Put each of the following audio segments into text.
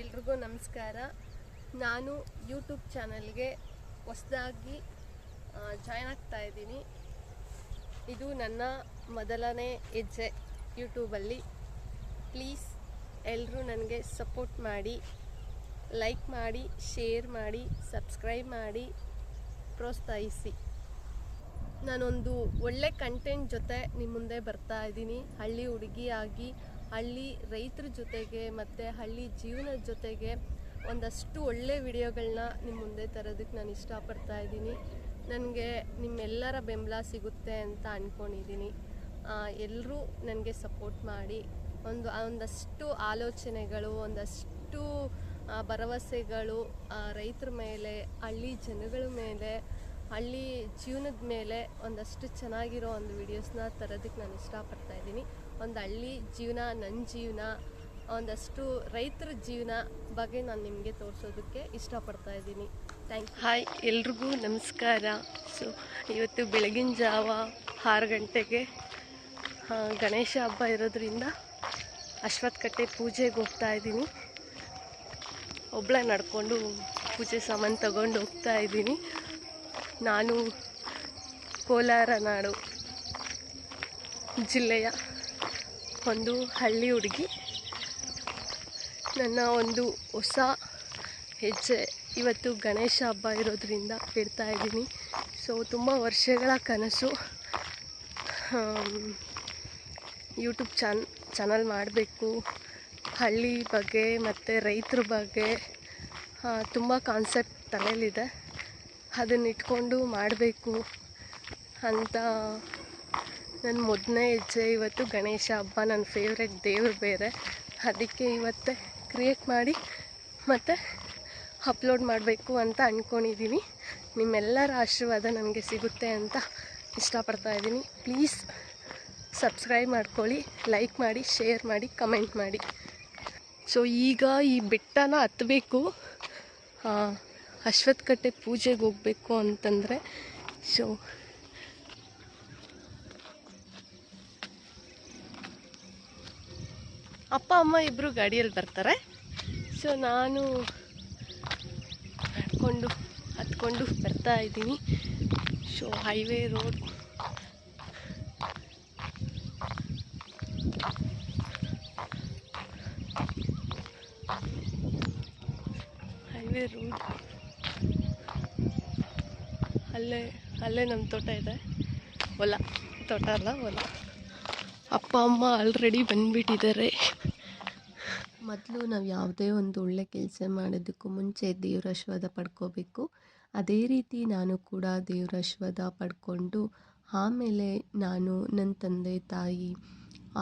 ಎಲ್ರಿಗೂ ನಮಸ್ಕಾರ. ನಾನು ಯೂಟ್ಯೂಬ್ ಚಾನಲ್ಗೆ ಹೊಸದಾಗಿ ಜಾಯ್ನ್ ಆಗ್ತಾ ಇದ್ದೀನಿ. ಇದು ನನ್ನ ಮೊದಲನೇ ಹೆಜ್ಜೆ ಯೂಟ್ಯೂಬಲ್ಲಿ. ಪ್ಲೀಸ್ ಎಲ್ಲರೂ ನನಗೆ ಸಪೋರ್ಟ್ ಮಾಡಿ, ಲೈಕ್ ಮಾಡಿ, ಶೇರ್ ಮಾಡಿ, ಸಬ್ಸ್ಕ್ರೈಬ್ ಮಾಡಿ, ಪ್ರೋತ್ಸಾಹಿಸಿ. ನಾನೊಂದು ಒಳ್ಳೆ ಕಂಟೆಂಟ್ ಜೊತೆ ನಿಮ್ಮ ಮುಂದೆ ಬರ್ತಾ ಇದ್ದೀನಿ. ಹಳ್ಳಿ ಹುಡುಗಿಯಾಗಿ ಹಳ್ಳಿ ರೈತರ ಜೊತೆಗೆ ಮತ್ತು ಹಳ್ಳಿ ಜೀವನದ ಜೊತೆಗೆ ಒಂದಷ್ಟು ಒಳ್ಳೆ ವಿಡಿಯೋಗಳನ್ನ ನಿಮ್ಮ ಮುಂದೆ ತರೋದಕ್ಕೆ ನಾನು ಇಷ್ಟಪಡ್ತಾ ಇದ್ದೀನಿ. ನನಗೆ ನಿಮ್ಮೆಲ್ಲರ ಬೆಂಬಲ ಸಿಗುತ್ತೆ ಅಂತ ಅಂದ್ಕೊಂಡಿದ್ದೀನಿ. ಎಲ್ಲರೂ ನನಗೆ ಸಪೋರ್ಟ್ ಮಾಡಿ ಒಂದಷ್ಟು ಆಲೋಚನೆಗಳು, ಒಂದಷ್ಟು ಭರವಸೆಗಳು ರೈತರ ಮೇಲೆ, ಹಳ್ಳಿ ಜನಗಳ ಮೇಲೆ, ಹಳ್ಳಿ ಜೀವನದ ಮೇಲೆ ಒಂದಷ್ಟು ಚೆನ್ನಾಗಿರೋ ಒಂದು ವಿಡಿಯೋಸ್ನ ತರೋದಕ್ಕೆ ನಾನು ಇಷ್ಟಪಡ್ತಾ ಇದ್ದೀನಿ. ಒಂದು ಹಳ್ಳಿ ಜೀವನ, ನನ್ನ ಜೀವನ, ಒಂದಷ್ಟು ರೈತರ ಜೀವನ ಬಗ್ಗೆ ನಾನು ನಿಮಗೆ ತೋರಿಸೋದಕ್ಕೆ ಇಷ್ಟಪಡ್ತಾ ಇದ್ದೀನಿ. Thank you. ಹಾಯ್, ಎಲ್ರಿಗೂ ನಮಸ್ಕಾರ. ಸೊ ಇವತ್ತು ಬೆಳಗಿನ ಜಾವ 6 ಗಂಟೆಗೆ ಗಣೇಶ ಹಬ್ಬ ಇರೋದ್ರಿಂದ ಅಶ್ವತ್ಥಕಟ್ಟೆ ಪೂಜೆಗೆ ಹೋಗ್ತಾ ಇದ್ದೀನಿ. ಒಬ್ಬಳೇ ನಡ್ಕೊಂಡು ಪೂಜೆ ಸಾಮಾನು ತಗೊಂಡು ಹೋಗ್ತಾ ಇದ್ದೀನಿ. ನಾನು ಕೋಲಾರ ನಾಡು ಜಿಲ್ಲೆಯ ಒಂದು ಹಳ್ಳಿ ಹುಡುಗಿ. ನನ್ನ ಒಂದು ಹೊಸ ಹೆಜ್ಜೆ ಇವತ್ತು ಗಣೇಶ ಹಬ್ಬ ಇರೋದ್ರಿಂದ ಇಡ್ತಾ ಇದ್ದೀನಿ. ಸೊ ತುಂಬ ವರ್ಷಗಳ ಕನಸು ಯೂಟ್ಯೂಬ್ ಚಾನಲ್ ಮಾಡಬೇಕು. ಹಳ್ಳಿ ಬಗ್ಗೆ ಮತ್ತು ರೈತರ ಬಗ್ಗೆ ತುಂಬ ಕಾನ್ಸೆಪ್ಟ್ ತಲೆಯಲ್ಲಿದೆ. ಅದನ್ನ ಇಟ್ಕೊಂಡು ಮಾಡಬೇಕು ಅಂತ ನನ್ನ ಮೊದಲನೇ ಹೆಜ್ಜೆ ಇವತ್ತು ಗಣೇಶ ಹಬ್ಬ. ನನ್ನ ಫೇವ್ರೆಟ್ ದೇವ್ರು ಬೇರೆ, ಅದಕ್ಕೆ ಇವತ್ತೇ ಕ್ರಿಯೇಟ್ ಮಾಡಿ ಮತ್ತು ಅಪ್ಲೋಡ್ ಮಾಡಬೇಕು ಅಂತ ಅಂದ್ಕೊಂಡಿದ್ದೀನಿ. ನಿಮ್ಮೆಲ್ಲರ ಆಶೀರ್ವಾದ ನನಗೆ ಸಿಗುತ್ತೆ ಅಂತ ಇಷ್ಟಪಡ್ತಾ ಇದ್ದೀನಿ. ಪ್ಲೀಸ್ ಸಬ್ಸ್ಕ್ರೈಬ್ ಮಾಡ್ಕೊಳ್ಳಿ, ಲೈಕ್ ಮಾಡಿ, ಶೇರ್ ಮಾಡಿ, ಕಮೆಂಟ್ ಮಾಡಿ. ಸೊ ಈಗ ಈ ಬೆಟ್ಟನ ಹತ್ತಬೇಕು, ಅಶ್ವತ್ಥಕಟ್ಟೆ ಪೂಜೆಗೆ ಹೋಗಬೇಕು ಅಂತಂದರೆ. ಸೊ ಅಪ್ಪ ಅಮ್ಮ ಇಬ್ಬರು ಗಾಡಿಯಲ್ಲಿ ಬರ್ತಾರೆ. ಸೊ ನಾನು ಹತ್ಕೊಂಡು ಬರ್ತಾ ಇದ್ದೀನಿ. ಸೊ ಹೈವೇ ರೋಡ್, ಅಲ್ಲೇ ನಮ್ಮ ತೋಟ ಇದೆ. ತೋಟ ಅಲ್ಲ, ಹೊಲ. ಅಪ್ಪ ಅಮ್ಮ ಆಲ್ರೆಡಿ ಬಂದುಬಿಟ್ಟಿದ್ದಾರೆ. ಮೊದಲು ನಾವು ಯಾವುದೇ ಒಂದು ಒಳ್ಳೆ ಕೆಲಸ ಮಾಡೋದಕ್ಕೂ ಮುಂಚೆ ದೇವ್ರ ಆಶೀರ್ವಾದ ಪಡ್ಕೋಬೇಕು. ಅದೇ ರೀತಿ ನಾನು ಕೂಡ ದೇವ್ರ ಆಶೀರ್ವಾದ ಪಡ್ಕೊಂಡು ಆಮೇಲೆ ನಾನು ನನ್ನ ತಂದೆ ತಾಯಿ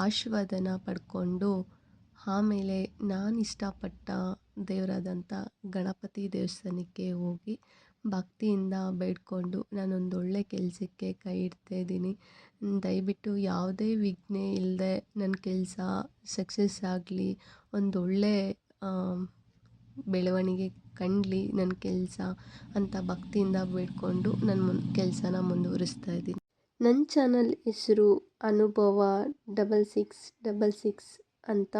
ಆಶೀರ್ವಾದನ ಪಡ್ಕೊಂಡು ಆಮೇಲೆ ನಾನು ಇಷ್ಟಪಟ್ಟ ದೇವರಾದಂಥ ಗಣಪತಿ ದೇವಸ್ಥಾನಕ್ಕೆ ಹೋಗಿ ಭಕ್ತಿಯಿಂದ ಬೇಡ್ಕೊಂಡು ನಾನೊಂದು ಒಳ್ಳೆ ಕೆಲಸಕ್ಕೆ ಕೈ ಇಡ್ತಾ ಇದ್ದೀನಿ. ದಯವಿಟ್ಟು ಯಾವುದೇ ವಿಘ್ನ ಇಲ್ಲದೆ ನನ್ನ ಕೆಲಸ ಸಕ್ಸಸ್ ಆಗಲಿ, ಒಂದೊಳ್ಳೆ ಬೆಳವಣಿಗೆ ಕಂಡಲಿ ನನ್ನ ಕೆಲಸ ಅಂತ ಭಕ್ತಿಯಿಂದ ಬೇಡ್ಕೊಂಡು ನನ್ನ ಕೆಲಸನ ಮುಂದುವರಿಸ್ತಾ ಇದ್ದೀನಿ. ನನ್ನ ಚಾನಲ್ ಹೆಸರು ಅನುಭವ 6666 ಅಂತ.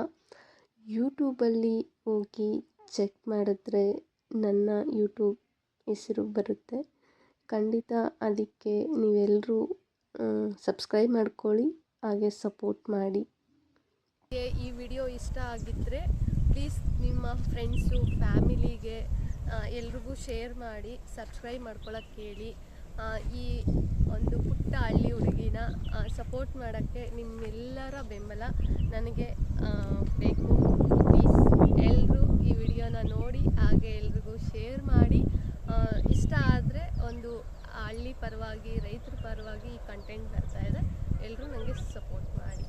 ಯೂಟ್ಯೂಬಲ್ಲಿ ಹೋಗಿ ಚೆಕ್ ಮಾಡಿದ್ರೆ ನನ್ನ ಯೂಟ್ಯೂಬ್ ಹೆಸರು ಬರುತ್ತೆ. ಖಂಡಿತ ಅದಕ್ಕೆ ನೀವೆಲ್ಲರೂ ಸಬ್ಸ್ಕ್ರೈಬ್ ಮಾಡ್ಕೊಳ್ಳಿ, ಹಾಗೆ ಸಪೋರ್ಟ್ ಮಾಡಿ. ಈ ವಿಡಿಯೋ ಇಷ್ಟ ಆಗಿದ್ದರೆ ಪ್ಲೀಸ್ ನಿಮ್ಮ ಫ್ರೆಂಡ್ಸು, ಫ್ಯಾಮಿಲಿಗೆ ಎಲ್ರಿಗೂ ಶೇರ್ ಮಾಡಿ, ಸಬ್ಸ್ಕ್ರೈಬ್ ಮಾಡ್ಕೊಳ್ಳೋಕ್ಕೆ ಹೇಳಿ. ಈ ಒಂದು ಪುಟ್ಟ ಹಳ್ಳಿ ಹುಡುಗಿನ ಸಪೋರ್ಟ್ ಮಾಡೋಕ್ಕೆ ನಿಮ್ಮೆಲ್ಲರ ಬೆಂಬಲ ನನಗೆ ಬೇಕು. ಪ್ಲೀಸ್ ಎಲ್ಲರೂ ಈ ವಿಡಿಯೋನ ನೋಡಿ, ಹಾಗೆ ಎಲ್ರಿಗೂ ಶೇರ್ ಮಾಡಿ. ಇಷ್ಟ ಆದರೆ ಒಂದು ಹಳ್ಳಿ ಪರವಾಗಿ, ರೈತರ ಪರವಾಗಿ ಈ ಕಂಟೆಂಟ್ ಬರ್ತಾ ಇದೆ. ಎಲ್ಲರೂ ನನಗೆ ಸಪೋರ್ಟ್ ಮಾಡಿ.